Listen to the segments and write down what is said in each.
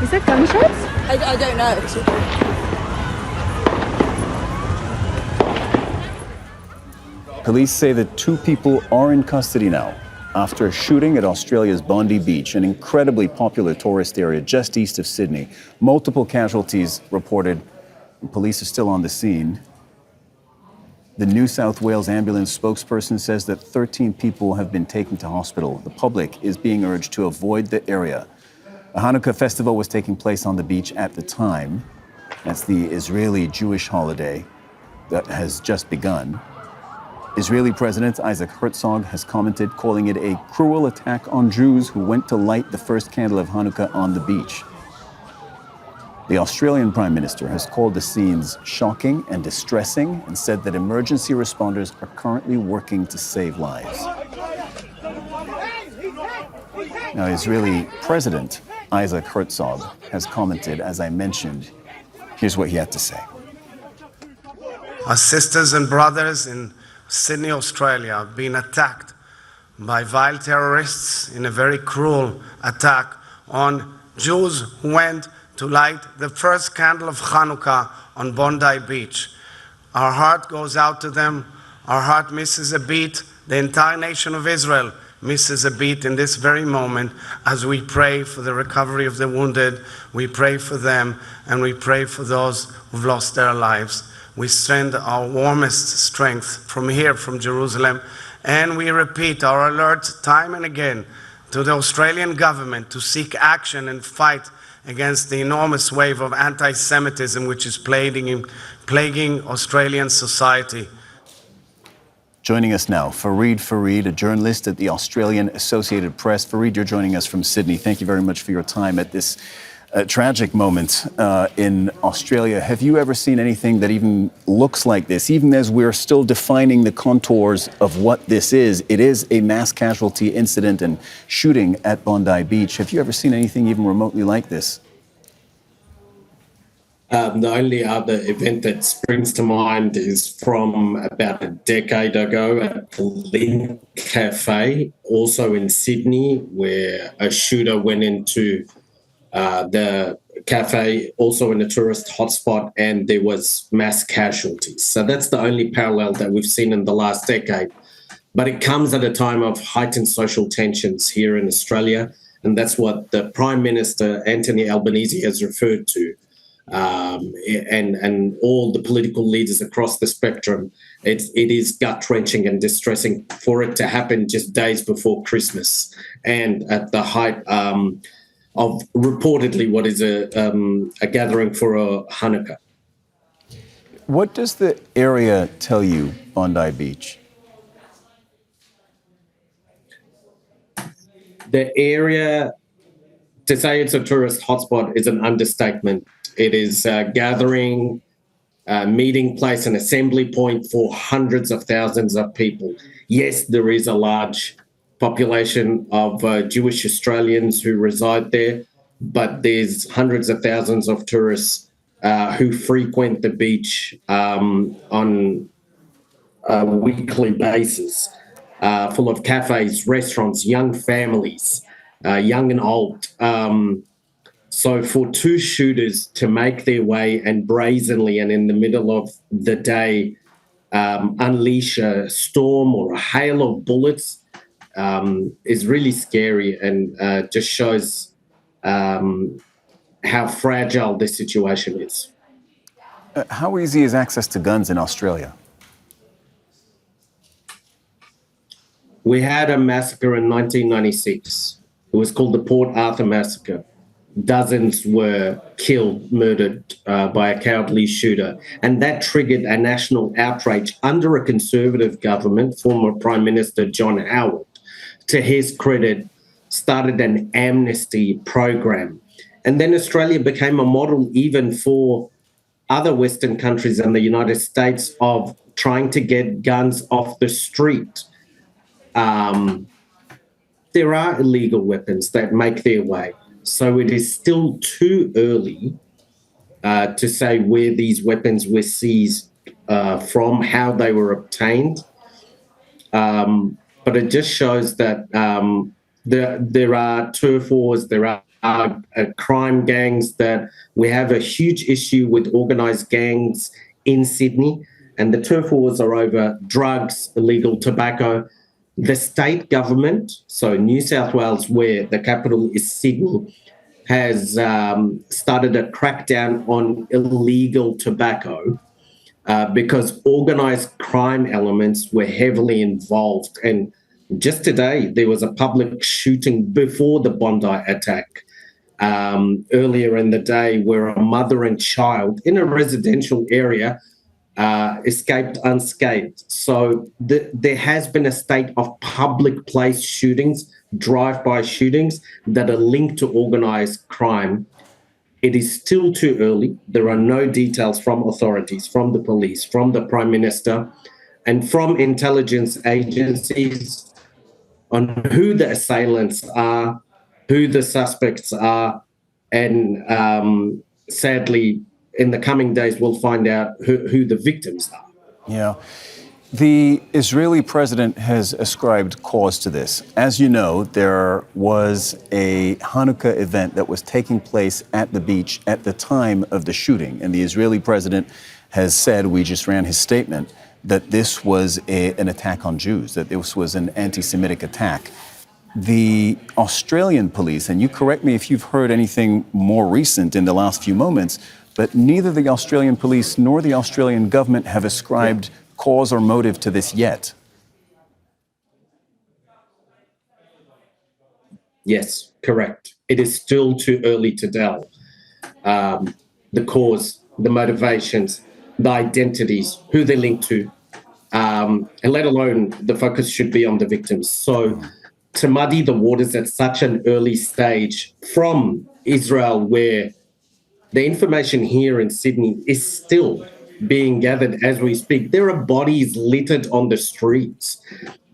Is that gunshots? I don't know. Police say that 2 people are in custody now after a shooting at Australia's Bondi Beach, an incredibly popular tourist area just east of Sydney. Multiple casualties reported. Police are still on the scene. The New South Wales ambulance spokesperson says that 13 people have been taken to hospital. The public is being urged to avoid the area. A Hanukkah festival was taking place on the beach at the time. That's the Israeli Jewish holiday that has just begun. Israeli President Isaac Herzog has commented, calling it a cruel attack on Jews who went to light the first candle of Hanukkah on the beach. The Australian Prime Minister has called the scenes shocking and distressing and said that emergency responders are currently working to save lives. Now, Israeli President Isaac Herzog has commented, as I mentioned. Here's what he had to say. Our sisters and brothers in Sydney, Australia, have been attacked by vile terrorists in a very cruel attack on Jews who went to light the first candle of Hanukkah on Bondi Beach. Our heart goes out to them. Our heart misses a beat. The entire nation of Israel misses a beat in this very moment as we pray for the recovery of the wounded. We pray for them, and we pray for those who've lost their lives. We send our warmest strength from here, from Jerusalem, and we repeat our alert time and again to the Australian government to seek action and fight against the enormous wave of anti-Semitism which is plaguing Australian society. Joining us now, Farid, a journalist at the Australian Associated Press. Farid, you're joining us from Sydney. Thank you very much for your time at this tragic moment in Australia. Have you ever seen anything that even looks like this? Even as we're still defining the contours of what this is, it is a mass casualty incident and shooting at Bondi Beach. Have you ever seen anything even remotely like this? The only other event that springs to mind is from about a decade ago at the Lynn Cafe, also in Sydney, where a shooter went into the cafe, also in a tourist hotspot, and there was mass casualties. So that's the only parallel that we've seen in the last decade. But it comes at a time of heightened social tensions here in Australia, and that's what the Prime Minister, Anthony Albanese, has referred to. And all the political leaders across the spectrum, it is gut-wrenching and distressing for it to happen just days before Christmas and at the height of reportedly what is a gathering for a Hanukkah. What does the area tell you, Bondi Beach? The area, to say it's a tourist hotspot is an understatement. It is a gathering, meeting place, an assembly point for hundreds of thousands of people. Yes, there is a large population of Jewish Australians who reside there, but there's hundreds of thousands of tourists who frequent the beach on a weekly basis, full of cafes, restaurants, young families, young and old. So for 2 shooters to make their way and brazenly and in the middle of the day unleash a storm or a hail of bullets is really scary and just shows how fragile this situation is. How easy is access to guns in Australia? We had a massacre in 1996. It was called the Port Arthur Massacre. Dozens were killed, murdered by a cowardly shooter. And that triggered a national outrage under a Conservative government. Former Prime Minister John Howard, to his credit, started an amnesty program. And then Australia became a model even for other Western countries and the United States of trying to get guns off the street. There are illegal weapons that make their way. So it is still too early to say where these weapons were seized from, how they were obtained. But it just shows that there are turf wars, there are crime gangs, that we have a huge issue with organised gangs in Sydney, and the turf wars are over drugs, illegal tobacco. The state government, so New South Wales, where the capital is Sydney, has started a crackdown on illegal tobacco because organised crime elements were heavily involved. And just today, there was a public shooting before the Bondi attack earlier in the day, where a mother and child in a residential area escaped unscathed. So there has been a state of public place shootings, drive-by shootings that are linked to organised crime. It is still too early. There are no details from authorities, from the police, from the Prime Minister, and from intelligence agencies on who the assailants are, who the suspects are, and sadly, in the coming days, we'll find out who the victims are. Yeah. The Israeli president has ascribed cause to this. As you know, there was a Hanukkah event that was taking place at the beach at the time of the shooting. And the Israeli president has said, we just ran his statement, that this was an attack on Jews, that this was an anti-Semitic attack. The Australian police, and you correct me if you've heard anything more recent in the last few moments, but neither the Australian police nor the Australian government have ascribed cause or motive to this yet. Yes, correct. It is still too early to tell the cause, the motivations, the identities, who they're linked to, and let alone the focus should be on the victims. So to muddy the waters at such an early stage from Israel, where the information here in Sydney is still being gathered as we speak. There are bodies littered on the streets.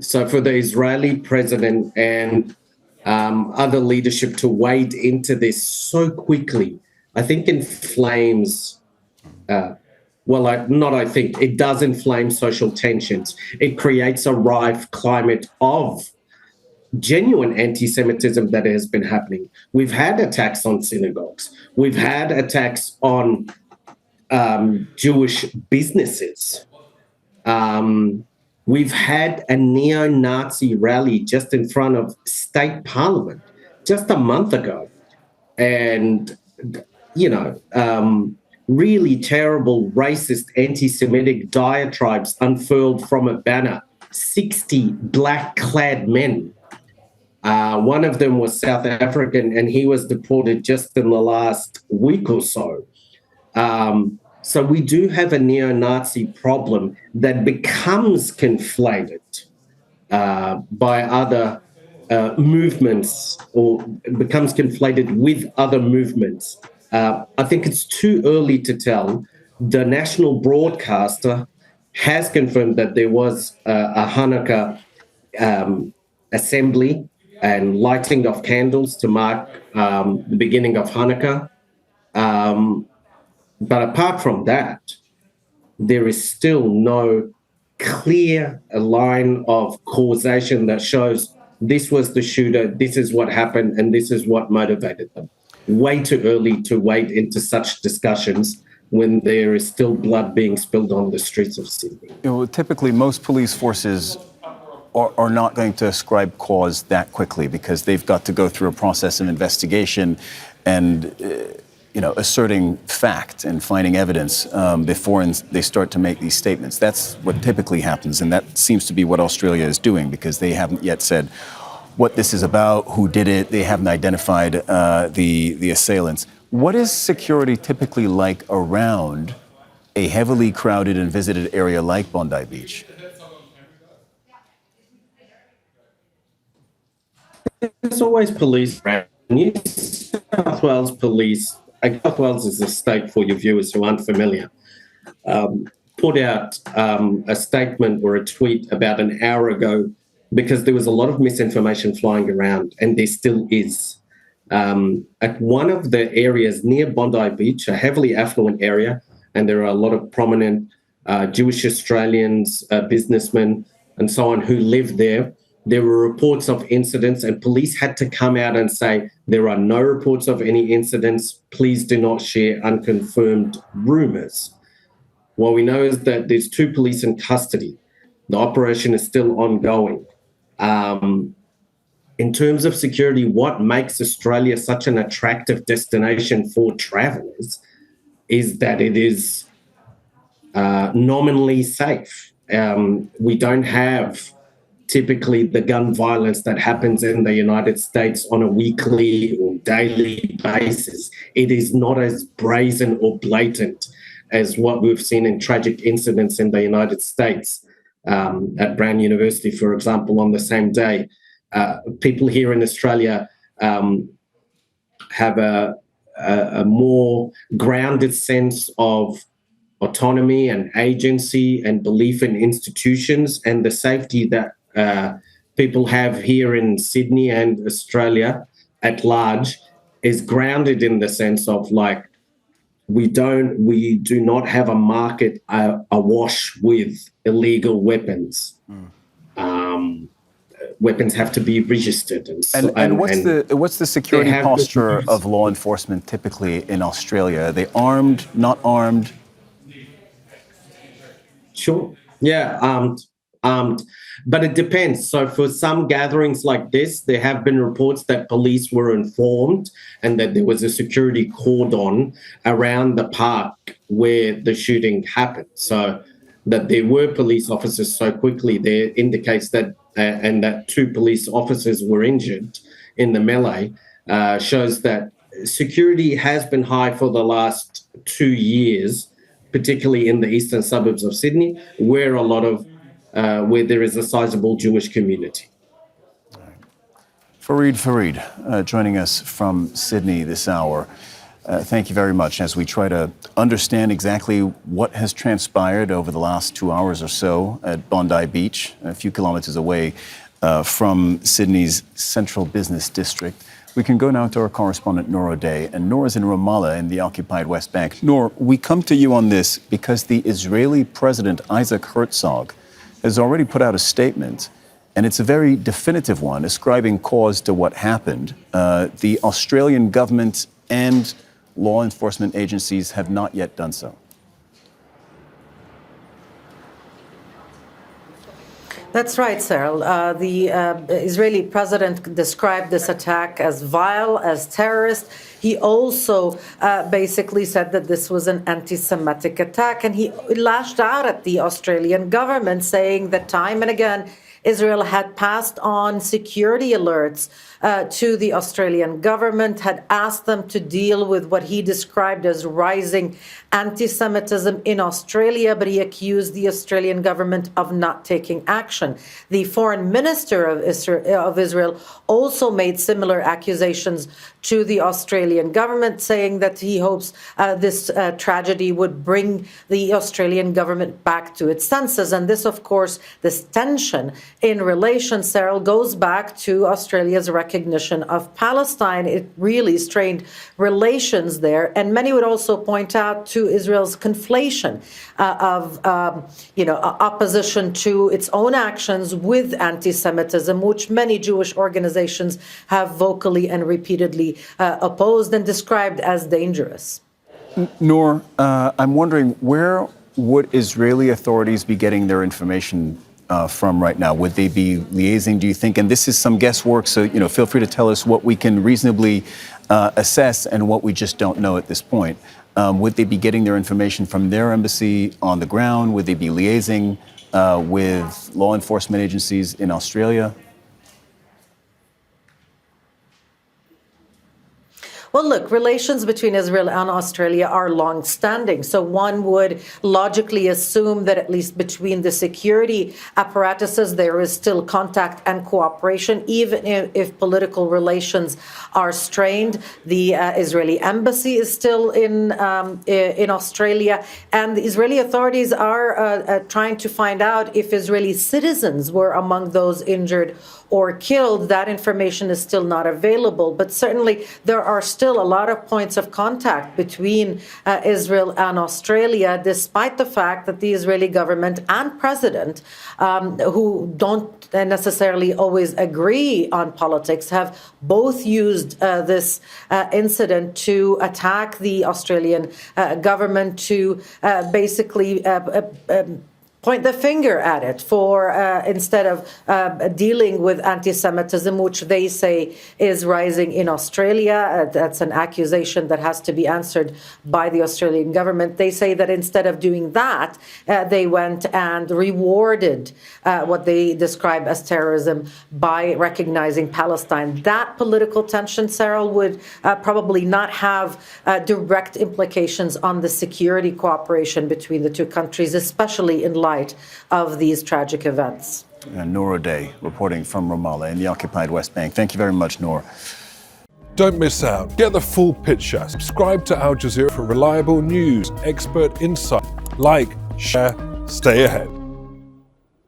So for the Israeli president and other leadership to wade into this so quickly, I think inflames, it does inflame social tensions. It creates a rife climate of genuine anti-Semitism that has been happening. We've had attacks on synagogues. We've had attacks on Jewish businesses. We've had a neo-Nazi rally just in front of State Parliament just a month ago. And, really terrible, racist, anti-Semitic diatribes unfurled from a banner. 60 black-clad men. One of them was South African, and he was deported just in the last week or so. So we do have a neo-Nazi problem that becomes conflated by other movements, or becomes conflated with other movements. I think it's too early to tell. The national broadcaster has confirmed that there was a Hanukkah assembly and lighting of candles to mark the beginning of Hanukkah. But apart from that, there is still no clear line of causation that shows this was the shooter, this is what happened, and this is what motivated them. Way too early to wade into such discussions when there is still blood being spilled on the streets of Sydney. Typically, most police forces are not going to ascribe cause that quickly because they've got to go through a process of investigation and asserting fact and finding evidence before they start to make these statements. That's what typically happens, and that seems to be what Australia is doing because they haven't yet said what this is about, who did it. They haven't identified the assailants. What is security typically like around a heavily crowded and visited area like Bondi Beach? There's always police around. New South Wales police, South Wales is a state for your viewers who aren't familiar, put out a statement or a tweet about an hour ago because there was a lot of misinformation flying around, and there still is. At one of the areas near Bondi Beach, a heavily affluent area, and there are a lot of prominent Jewish Australians, businessmen, and so on who live there there were reports of incidents, and police had to come out and say, there are no reports of any incidents. Please do not share unconfirmed rumors. What we know is that there's 2 police in custody. The operation is still ongoing. In terms of security, what makes Australia such an attractive destination for travelers is that it is nominally safe. We don't have typically the gun violence that happens in the United States on a weekly or daily basis. It is not as brazen or blatant as what we've seen in tragic incidents in the United States. At Brown University, for example, on the same day, people here in Australia have a more grounded sense of autonomy and agency and belief in institutions, and the safety that people have here in Sydney and Australia at large is grounded in the sense of like, we do not have a market awash with illegal weapons. Weapons have to be registered. And what's the security posture of law enforcement typically in Australia? Are they armed, not armed? Sure. Yeah, armed. But it depends. So for some gatherings like this, there have been reports that police were informed and that there was a security cordon around the park where the shooting happened. So that there were police officers so quickly there indicates that, and that 2 police officers were injured in the melee, shows that security has been high for the last 2 years, particularly in the eastern suburbs of Sydney, where there is a sizable Jewish community. Farid, joining us from Sydney this hour. Thank you very much as we try to understand exactly what has transpired over the last 2 hours or so at Bondi Beach, a few kilometers away from Sydney's central business district. We can go now to our correspondent, Nour Odeh, and Nour is in Ramallah in the occupied West Bank. Nour, we come to you on this because the Israeli President Isaac Herzog has already put out a statement, and it's a very definitive one, ascribing cause to what happened. The Australian government and law enforcement agencies have not yet done so. That's right, Cyril. The Israeli president described this attack as vile, as terrorist. He also basically said that this was an anti-Semitic attack, and he lashed out at the Australian government, saying that time and again Israel had passed on security alerts to the Australian government, had asked them to deal with what he described as rising anti-Semitism in Australia, but he accused the Australian government of not taking action. The foreign minister of Israel also made similar accusations to the Australian government, saying that he hopes this tragedy would bring the Australian government back to its senses. And this, of course, this tension in relations, Cyril, goes back to Australia's recognition of Palestine. It really strained relations there. And many would also point out to Israel's conflation of opposition to its own actions with anti-Semitism, which many Jewish organizations have vocally and repeatedly opposed and described as dangerous. Nour, I'm wondering, where would Israeli authorities be getting their information from right now? Would they be liaising, do you think? And this is some guesswork, so feel free to tell us what we can reasonably assess and what we just don't know at this point. Would they be getting their information from their embassy on the ground? Would they be liaising with law enforcement agencies in Australia? Well, look, relations between Israel and Australia are long-standing. So one would logically assume that at least between the security apparatuses, there is still contact and cooperation, even if political relations are strained. The Israeli embassy is still in Australia, and the Israeli authorities are trying to find out if Israeli citizens were among those injured or killed, that information is still not available. But certainly there are still a lot of points of contact between Israel and Australia, despite the fact that the Israeli government and president, who don't necessarily always agree on politics, have both used this incident to attack the Australian government, to basically point the finger at it for instead of dealing with anti-Semitism, which they say is rising in Australia. That's an accusation that has to be answered by the Australian government. They say that instead of doing that, they went and rewarded what they describe as terrorism by recognizing Palestine. That political tension, Sarah, would probably not have direct implications on the security cooperation between the two countries, especially in light of these tragic events. Nour Odeh reporting from Ramallah in the occupied West Bank. Thank you very much, Nour. Don't miss out. Get the full picture. Subscribe to Al Jazeera for reliable news, expert insight. Like, share, stay ahead.